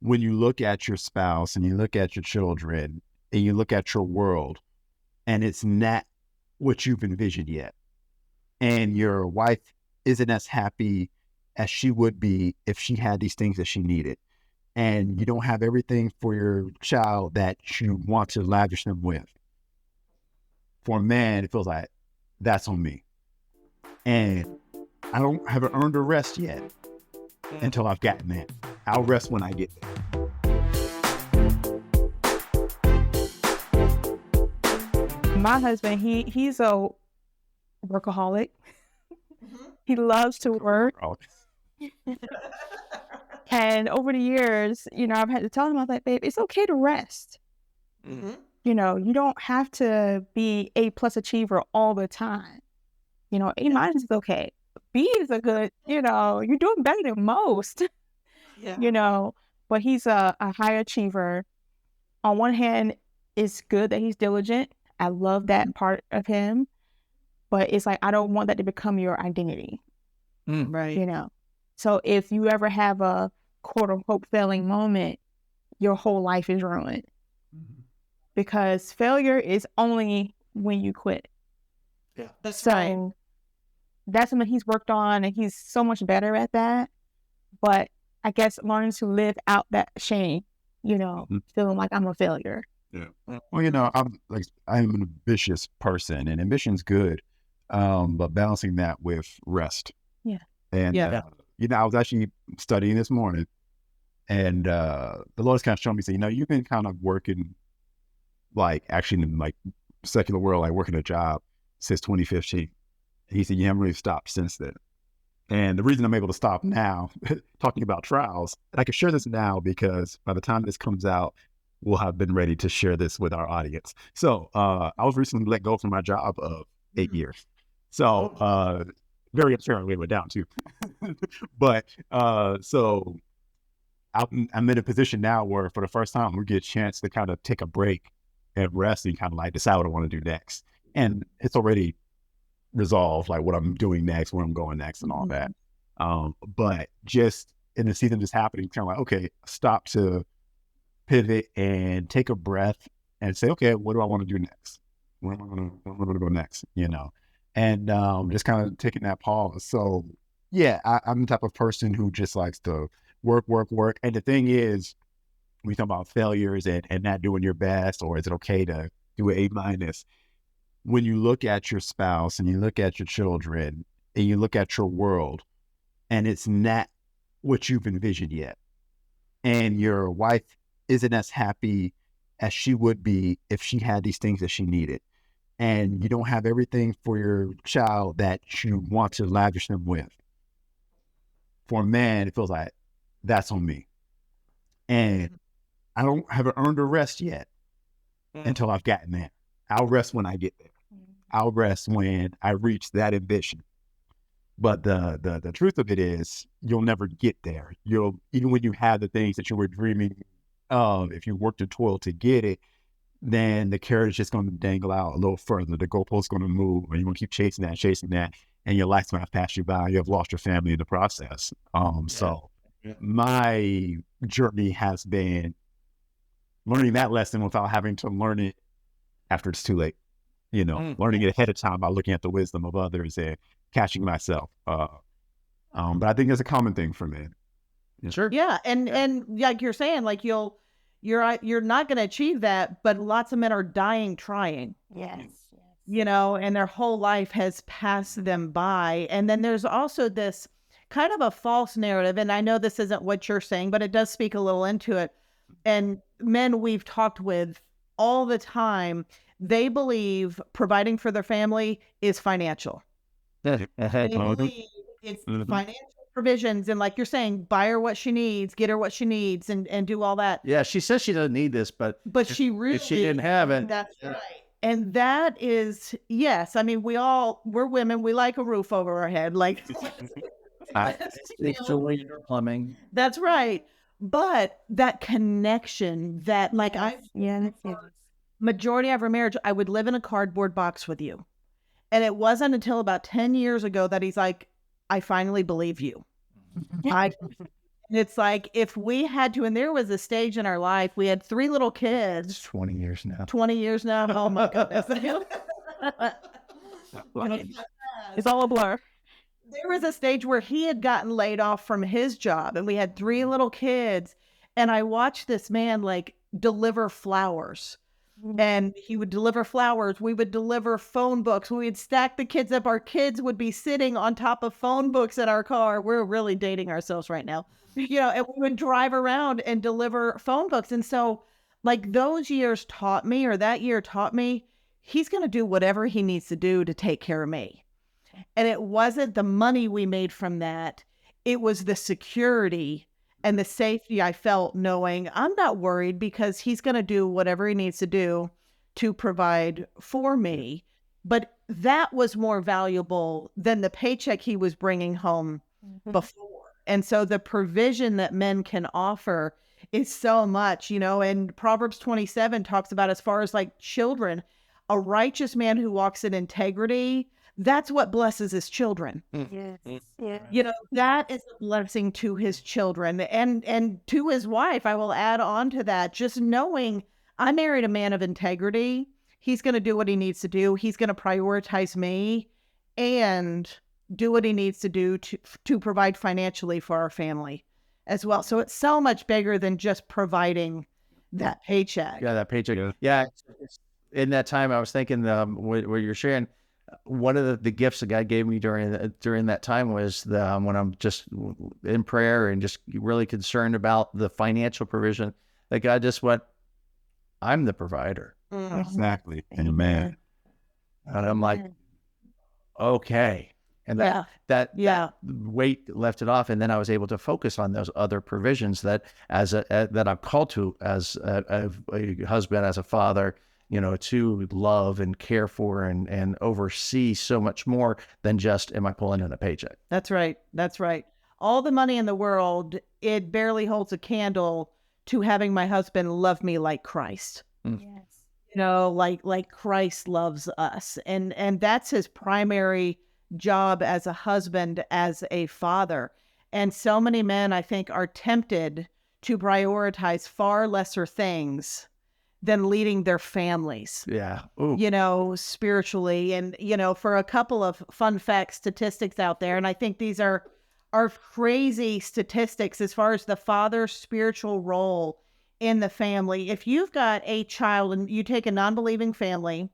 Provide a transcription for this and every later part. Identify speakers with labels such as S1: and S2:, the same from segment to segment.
S1: when you look at your spouse and you look at your children and you look at your world and it's not what you've envisioned yet, and your wife isn't as happy as she would be if she had these things that she needed, and you don't have everything for your child that you want to lavish them with. For a man, it feels like that's on me. And I haven't earned a rest yet until I've gotten there. I'll rest when I get there.
S2: My husband, he's a workaholic. He loves to work. And over the years, I've had to tell him, I was like, babe, it's okay to rest. Mm-hmm. You don't have to be A+ achiever all the time. A- is okay. B is a good, you're doing better than most. Yeah. But he's a high achiever. On one hand, it's good that he's diligent. I love that part of him. But it's like, I don't want that to become your identity. Right. So if you ever have a quote unquote failing moment, your whole life is ruined. Mm-hmm. Because failure is only when you quit. Yeah, that's right. That's something he's worked on, and he's so much better at that. But I guess learning to live out that shame, feeling like I'm a failure.
S1: Yeah. Well, I'm an ambitious person, and ambition's good, but balancing that with rest.
S2: Yeah.
S1: And I was actually studying this morning, and the Lord's kind of showing me, say, you've been kind of working, like actually in like secular world, like working a job since 2015. And he said, you haven't really stopped since then. And the reason I'm able to stop now, talking about trials, and I can share this now because by the time this comes out, we'll have been ready to share this with our audience. So I was recently let go from my job of 8 years. So very apparently went down too. But so I'm in a position now where for the first time we get a chance to kind of take a break and rest and kind of like decide what I want to do next. And it's already resolved, like what I'm doing next, where I'm going next and all that. But just in the season just happening, kind of like, okay, stop to pivot and take a breath and say, okay, what do I want to do next? Where am I going to go next? And just kind of taking that pause. So yeah, I'm the type of person who just likes to work. And the thing is, we talk about failures and not doing your best, or is it okay to do an A-? When you look at your spouse and you look at your children and you look at your world and it's not what you've envisioned yet, and your wife isn't as happy as she would be if she had these things that she needed, and you don't have everything for your child that you want to lavish them with. For a man, it feels like that's on me. And I haven't earned a rest yet until I've gotten there. I'll rest when I get there. I'll rest when I reach that ambition. But the truth of it is, you'll never get there. Even when you have the things that you were dreaming of, if you work to toil to get it, then the carrot is just going to dangle out a little further. The goalpost is going to move, and you're going to keep chasing that, and your life's going to pass you by. You have lost your family in the process. So my journey has been learning that lesson without having to learn it after it's too late. Learning it ahead of time by looking at the wisdom of others and catching myself. But I think it's a common thing for men.
S3: Sure. Yeah. And like you're saying, like you're not going to achieve that, but lots of men are dying trying.
S2: Yes.
S3: And their whole life has passed them by. And then there's also this kind of a false narrative. And I know this isn't what you're saying, but it does speak a little into it. And men we've talked with all the time, they believe providing for their family is financial. They believe it's financial provisions, and like you're saying, buy her what she needs, get her what she needs, and do all that.
S4: Yeah, she says she doesn't need this, but
S3: she really,
S4: if she didn't have it,
S3: that's right. And that is, yes, I mean, we're women, we like a roof over our head, like
S4: plumbing.
S3: That's right. But that connection, that like majority of our marriage, I would live in a cardboard box with you. And it wasn't until about 10 years ago that he's like, I finally believe you. It's like if we had to, and there was a stage in our life, we had 3 little
S4: It's
S3: kids,
S4: 20 years now.
S3: 20 years now. Oh my goodness.
S2: It's all a blur.
S3: There was a stage where he had gotten laid off from his job and we had 3 little kids. And I watched this man like deliver flowers. And he would deliver flowers. We would deliver phone books. We would stack the kids up. Our kids would be sitting on top of phone books in our car. We're really dating ourselves right now. And we would drive around and deliver phone books. And so like those years taught me, or that year taught me, he's going to do whatever he needs to do to take care of me. And it wasn't the money we made from that. It was the security and the safety I felt knowing I'm not worried because he's going to do whatever he needs to do to provide for me. But that was more valuable than the paycheck he was bringing home before. And so the provision that men can offer is so much, and Proverbs 27 talks about, as far as like children, a righteous man who walks in integrity, that's what blesses his children.
S2: Yes. Yeah.
S3: That is a blessing to his children and to his wife. I will add on to that, just knowing I married a man of integrity. He's going to do what he needs to do. He's going to prioritize me and do what he needs to do to provide financially for our family as well. So it's so much bigger than just providing that paycheck.
S4: Yeah, that paycheck. Yeah. In that time, I was thinking what you're sharing, one of the gifts that God gave me during that time was when I'm just in prayer and just really concerned about the financial provision, that God just went, I'm the provider.
S1: Exactly. Amen.
S4: And I'm like, okay. And that weight left it off. And then I was able to focus on those other provisions that that I'm called to as a husband, as a father, to love and care for and oversee so much more than just, am I pulling in a paycheck? That's
S3: right. That's right. All the money in the world, it barely holds a candle to having my husband love me like Christ.
S2: Yes.
S3: Like Christ loves us. And that's his primary job as a husband, as a father. And so many men, I think, are tempted to prioritize far lesser things than leading their families.
S4: Yeah. Ooh.
S3: Spiritually. And, for a couple of fun facts, statistics out there, and I think these are crazy statistics as far as the father's spiritual role in the family. If you've got a child and you take a non-believing family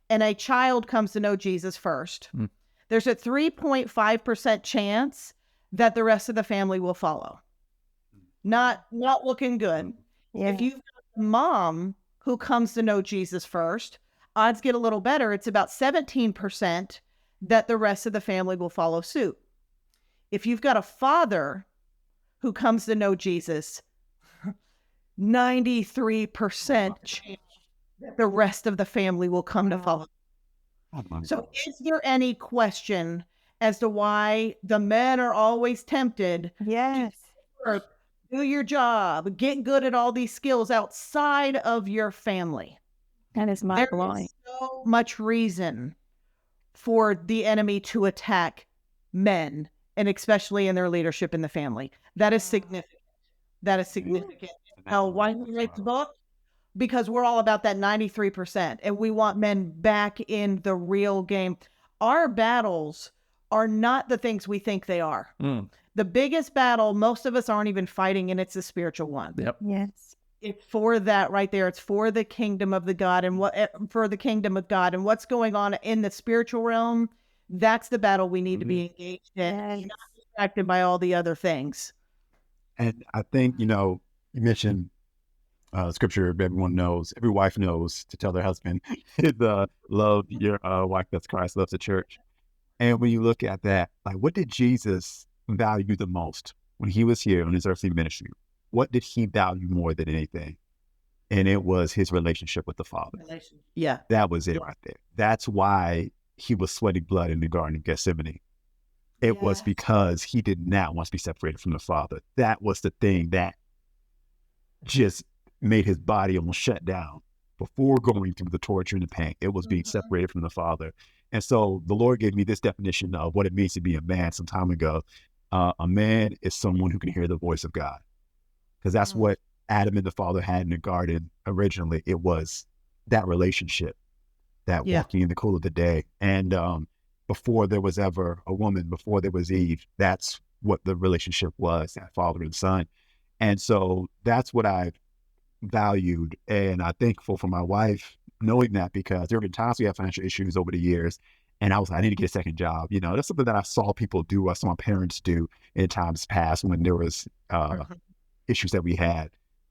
S3: and a child comes to know Jesus first, there's a 3.5% chance that the rest of the family will follow. Not looking good. Yeah. If you've got a mom who comes to know Jesus first, odds get a little better. It's about 17% that the rest of the family will follow suit. If you've got a father who comes to know Jesus, 93% chance that the rest of the family will come to follow. So is there any question as to why the men are always tempted to do your job, get good at all these skills outside of your family?
S2: That is mind blowing.
S3: There's so much reason for the enemy to attack men, and especially in their leadership in the family. That is significant. That is significant. Now, why did we write the book? Because we're all about that 93%, and we want men back in the real game. Our battles are not the things we think they are. The biggest battle, most of us aren't even fighting, and it's a spiritual one.
S4: Yep.
S2: Yes.
S3: It's for that right there. It's for the kingdom of God and what's going on in the spiritual realm. That's the battle we need to be engaged in, not distracted by all the other things.
S1: And I think, you mentioned scripture everyone knows, every wife knows to tell their husband, love your wife as Christ loves the church. And when you look at that, like, what did Jesus value the most when he was here on his earthly ministry? What did he value more than anything? And it was his relationship with the Father.
S3: Yeah.
S1: That was it right there. That's why he was sweating blood in the Garden of Gethsemane. It was because he did not want to be separated from the Father. That was the thing that just made his body almost shut down before going through the torture and the pain. It was being separated from the Father. And so the Lord gave me this definition of what it means to be a man some time ago. A man is someone who can hear the voice of God, because that's what Adam and the Father had in the garden originally. It was that relationship, that walking in the cool of the day. And before there was ever a woman, before there was Eve, that's what the relationship was, that father and son. And so that's what I've valued. And I'm thankful for my wife knowing that, because there have been times we had financial issues over the years. And I was like, I need to get a second job. You know, that's something that I saw people do, I saw my parents do in times past when there was issues that we had.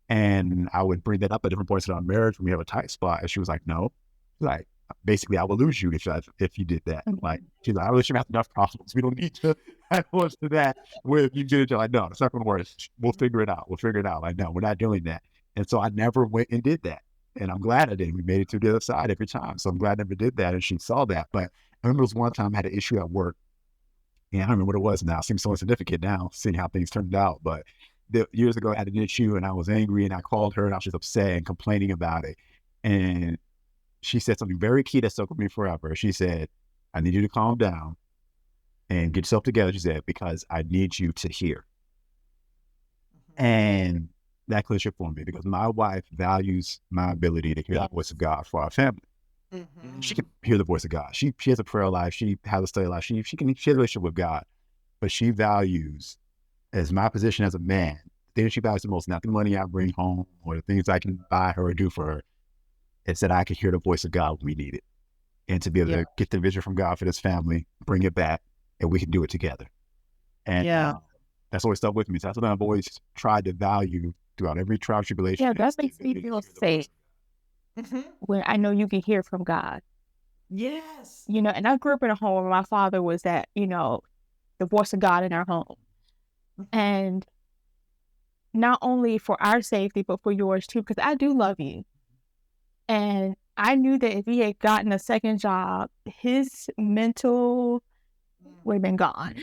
S1: And I would bring that up at different points in our marriage when we have a tight spot. And she was like, no. Like, basically, I will lose you if you did that. Like, she's like, I really shouldn't have enough problems. We don't need to add on to that. Where if you get it, like, no, it's not going to work. We'll figure it out. Like, no, we're not doing that. And so I never went and did that. And I'm glad I did. We made it to the other side every time. So I'm glad I never did that. And she saw that. But I remember there was one time I had an issue at work. And I don't remember what it was now. It seems so insignificant now, seeing how things turned out. But years ago, I had an issue and I was angry and I called her and I was just upset and complaining about it. And she said something very key that stuck with me forever. She said, I need you to calm down and get yourself together, she said, because I need you to hear. And that clinched it for me, because my wife values my ability to hear the voice of God for our family. She can hear the voice of God. She has a prayer life. She has a study life. She has a relationship with God, but she values, as my position as a man, the thing that she values the most, not the money I bring home or the things I can buy her or do for her. It's that I can hear the voice of God when we need it, and to be able to get the vision from God for this family, bring it back, and we can do it together. And that's always stuck with me. So that's what I've always tried to value throughout every trial tribulation.
S2: Yeah, that makes me feel safe when I know you can hear from God.
S3: Yes.
S2: You know, and I grew up in a home where my father was that, you know, the voice of God in our home. And not only for our safety, but for yours too, because I do love you. And I knew that if he had gotten a second job, his mental would have been gone.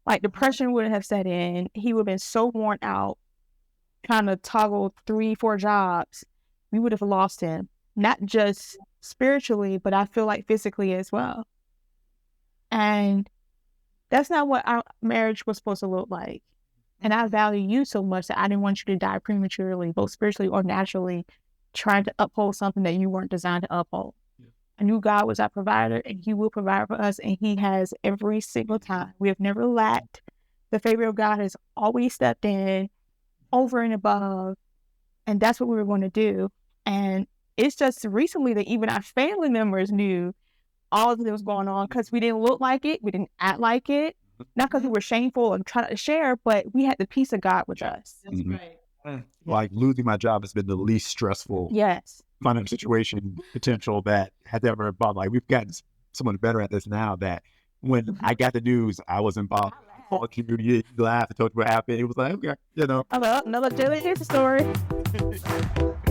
S2: Like, depression would have set in. He would have been so worn out, trying to toggle 3-4 jobs. We would have lost him, not just spiritually, but I feel like physically as well. And that's not what our marriage was supposed to look like. And I value you so much that I didn't want you to die prematurely, both spiritually or naturally, trying to uphold something that you weren't designed to uphold. I knew God was our provider, and he will provide for us, and he has every single time. We have never lacked. The favor of God has always stepped in over and above, and that's what we were going to do. And it's just recently that even our family members knew all of this was going on, because we didn't look like it, we didn't act like it, not because we were shameful and trying to share, but we had the peace of God with us.
S3: That's right.
S1: Like, losing my job has been the least stressful financial situation potential that has ever involved. Like, we've gotten someone better at this now, that when I got the news, I was involved. I called you, laughed, I told you what happened. It was like, okay, you know.
S2: Hello, another Jalen, here's the story.